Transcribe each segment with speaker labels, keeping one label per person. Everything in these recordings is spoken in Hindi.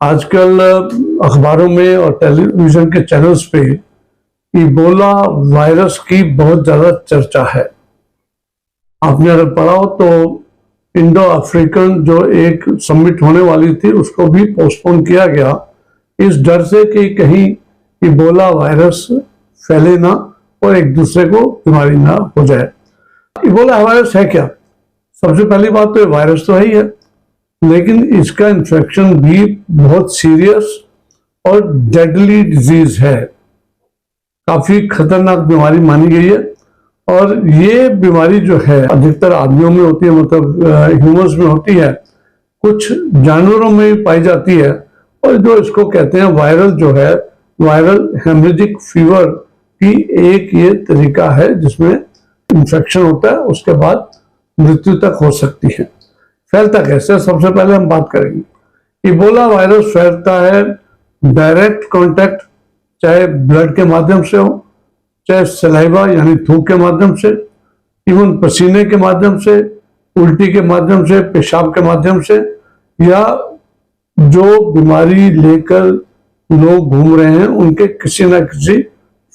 Speaker 1: आजकल अखबारों में और टेलीविजन के चैनल्स पे इबोला वायरस की बहुत ज्यादा चर्चा है। आपने अगर पढ़ा हो तो इंडो अफ्रीकन जो एक समिट होने वाली थी उसको भी पोस्टपोन किया गया, इस डर से कि कहीं इबोला वायरस फैले ना और एक दूसरे को बीमारी ना हो जाए। इबोला वायरस है क्या? सबसे पहली बात तो ये वायरस तो है ही है, लेकिन इसका इन्फेक्शन भी बहुत सीरियस और डेडली डिजीज है। काफी खतरनाक बीमारी मानी गई है और ये बीमारी जो है अधिकतर आदमियों में होती है, मतलब ह्यूमंस में होती है, कुछ जानवरों में भी पाई जाती है। और जो इसको कहते हैं वायरल जो है, वायरल हेमरेजिक फीवर की एक ये तरीका है जिसमें इन्फेक्शन होता है, उसके बाद मृत्यु तक हो सकती है। फैलता कैसे, सबसे पहले हम बात करेंगे। इबोला वायरस फैलता है डायरेक्ट कांटेक्ट, चाहे ब्लड के माध्यम से हो, चाहे सलाइवा यानी थूक के माध्यम से, इवन पसीने के माध्यम से, उल्टी के माध्यम से, पेशाब के माध्यम से, या जो बीमारी लेकर लोग घूम रहे हैं उनके किसी न किसी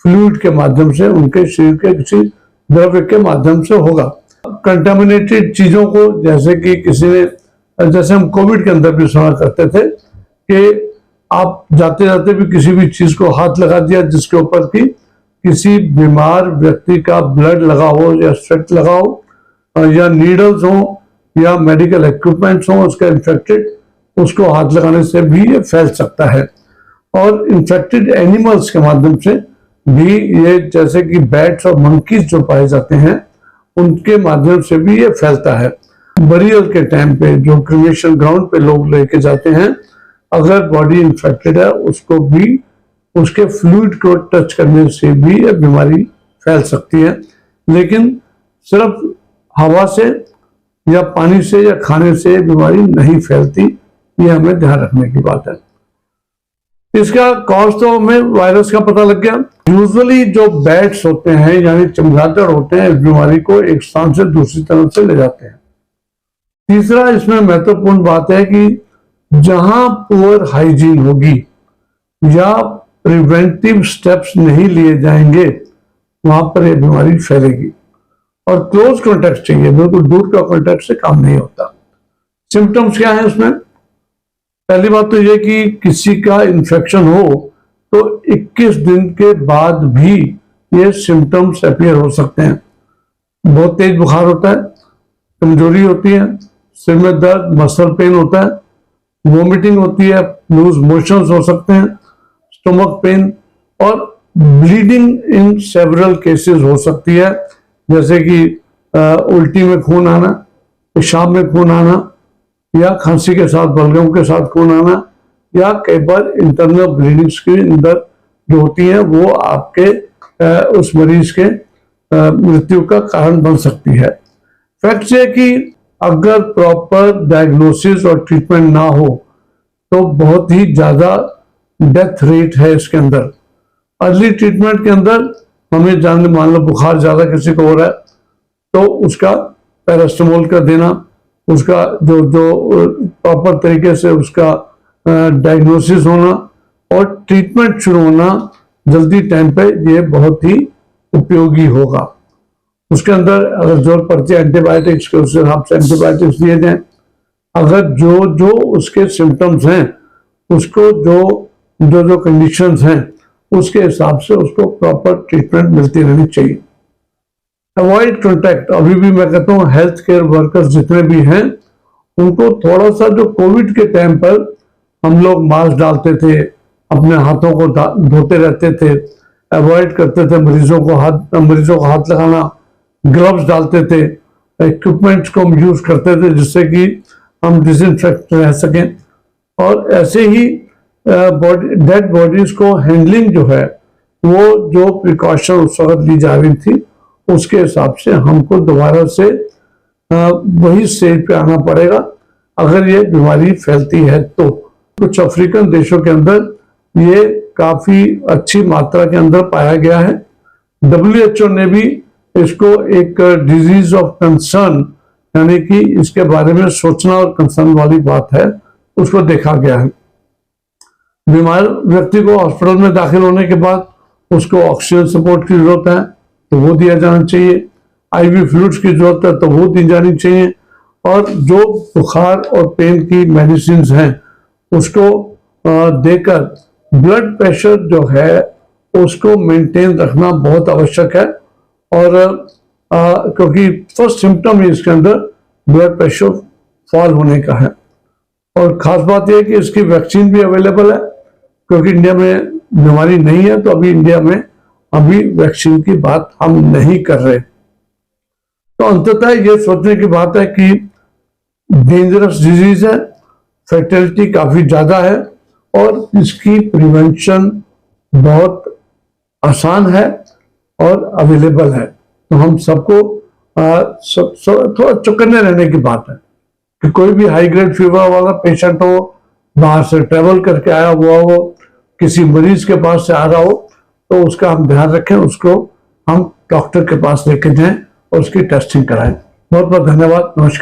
Speaker 1: फ्लूइड के माध्यम से, उनके शरीर के किसी द्रव्य के माध्यम से होगा। कंटामिनेटेड चीजों को, जैसे कि किसी ने, जैसे हम कोविड के अंदर भी सुना करते थे कि आप जाते जाते भी किसी भी चीज को हाथ लगा दिया जिसके ऊपर की किसी बीमार व्यक्ति का ब्लड लगा हो या स्वेट लगा हो या नीडल्स हो या मेडिकल इक्विपमेंट्स हो उसका इन्फेक्टेड, उसको हाथ लगाने से भी ये फैल सकता है। और इन्फेक्टेड एनिमल्स के माध्यम से भी ये, जैसे कि बैट्स और मंकीज जो पाए जाते हैं उनके माध्यम से भी ये फैलता है। बरियल के टाइम पे जो क्रिमेशन ग्राउंड पे लोग लेके जाते हैं, अगर बॉडी इन्फेक्टेड है उसको भी, उसके फ्लूइड को टच करने से भी ये बीमारी फैल सकती है। लेकिन सिर्फ हवा से या पानी से या खाने से बीमारी नहीं फैलती, ये हमें ध्यान रखने की बात है। इसका कॉज तो हमें वायरस का पता लग गया। यूजुअली जो बैट्स होते हैं यानी चमगादड़ होते हैं, इस बीमारी को एक स्थान से दूसरी तरफ से ले जाते हैं। तीसरा इसमें महत्वपूर्ण बात है कि जहां पुअर हाइजीन होगी या प्रिवेंटिव स्टेप्स नहीं लिए जाएंगे वहां पर यह बीमारी फैलेगी। और क्लोज कॉन्टेक्ट चाहिए, बिल्कुल दूर का कॉन्टेक्ट से काम नहीं होता। सिम्टम्स क्या है उसमें? पहली बात तो यह कि किसी का इन्फेक्शन हो तो 21 दिन के बाद भी ये सिम्टम्स अपीयर हो सकते हैं। बहुत तेज बुखार होता है, कमजोरी होती है, सिर में दर्द, मसल पेन होता है, वोमिटिंग होती है, लूज मोशंस हो सकते हैं, स्टमक पेन और ब्लीडिंग इन सेवरल केसेस हो सकती है, जैसे कि उल्टी में खून आना, पेशाब में खून आना, या खांसी के साथ बलगम के साथ खून आना, या कई बार इंटरनल ब्लीडिंग्स के अंदर जो होती है वो आपके उस मरीज के मृत्यु का कारण बन सकती है। फैक्ट है कि अगर प्रॉपर डायग्नोसिस और ट्रीटमेंट ना हो तो बहुत ही ज्यादा डेथ रेट है इसके अंदर। अर्ली ट्रीटमेंट के अंदर हमें जान, मान लो बुखार ज्यादा किसी को हो रहा है तो उसका पैरास्टामोल का देना, उसका जो प्रॉपर तरीके से उसका डायग्नोसिस होना और ट्रीटमेंट शुरू होना जल्दी टाइम पे, ये बहुत ही उपयोगी होगा। उसके अंदर अगर जरूरत पड़ती है एंटीबायोटिक्स के, उस हिसाब से एंटीबायोटिक्स दिए जाएं। अगर जो उसके सिम्टम्स हैं उसको जो कंडीशंस हैं उसके हिसाब से उसको प्रॉपर ट्रीटमेंट मिलती रहनी चाहिए। अवॉइड कॉन्टैक्ट, अभी भी मैं कहता हूँ हेल्थ केयर वर्कर्स जितने भी हैं उनको थोड़ा सा, जो कोविड के टाइम पर हम लोग मास्क डालते थे, अपने हाथों को धोते रहते थे, अवॉइड करते थे मरीजों को हाथ लगाना, ग्लव्स डालते थे, इक्विपमेंट्स को हम यूज करते थे जिससे कि हम डिसइंफेक्ट रह सकें। और ऐसे ही डेड बॉडीज को हैंडलिंग जो है वो जो प्रिकॉशन उस वक्त ली जा रही थी उसके हिसाब से हमको दोबारा से वही स्टेज पे आना पड़ेगा अगर ये बीमारी फैलती है तो। कुछ अफ्रीकन देशों के अंदर ये काफी अच्छी मात्रा के अंदर पाया गया है। WHO ने भी इसको एक डिजीज ऑफ कंसर्न, यानी कि इसके बारे में सोचना और कंसर्न वाली बात है, उसको देखा गया है। बीमार व्यक्ति को हॉस्पिटल में दाखिल होने के बाद उसको ऑक्सीजन सपोर्ट की जरूरत है तो वो दिया जाना चाहिए, आईवी फ्लूइड्स की जरूरत है तो वो दी जानी चाहिए, और जो बुखार और पेन की मेडिसिन हैं उसको देकर ब्लड प्रेशर जो है उसको मेंटेन रखना बहुत आवश्यक है। और क्योंकि फर्स्ट सिम्टम ही इसके अंदर ब्लड प्रेशर फॉल होने का है। और खास बात यह है कि इसकी वैक्सीन भी अवेलेबल है, क्योंकि इंडिया में बीमारी नहीं है तो अभी इंडिया में अभी वैक्सीन की बात हम नहीं कर रहे। तो अंततः ये सोचने की बात है कि डेंजरस डिजीज है, फैटेलिटी काफी ज्यादा है और इसकी प्रिवेंशन बहुत आसान है और अवेलेबल है। तो हम सबको थोड़ा चौकन्ने रहने की बात है कि कोई भी हाई ग्रेड फीवर वाला पेशेंट हो, बाहर से ट्रेवल करके आया हुआ हो, किसी मरीज के पास से आ रहा हो, तो उसका हम ध्यान रखें, उसको हम डॉक्टर के पास लेके जाएं और उसकी टेस्टिंग कराएं। बहुत बहुत धन्यवाद, नमस्कार।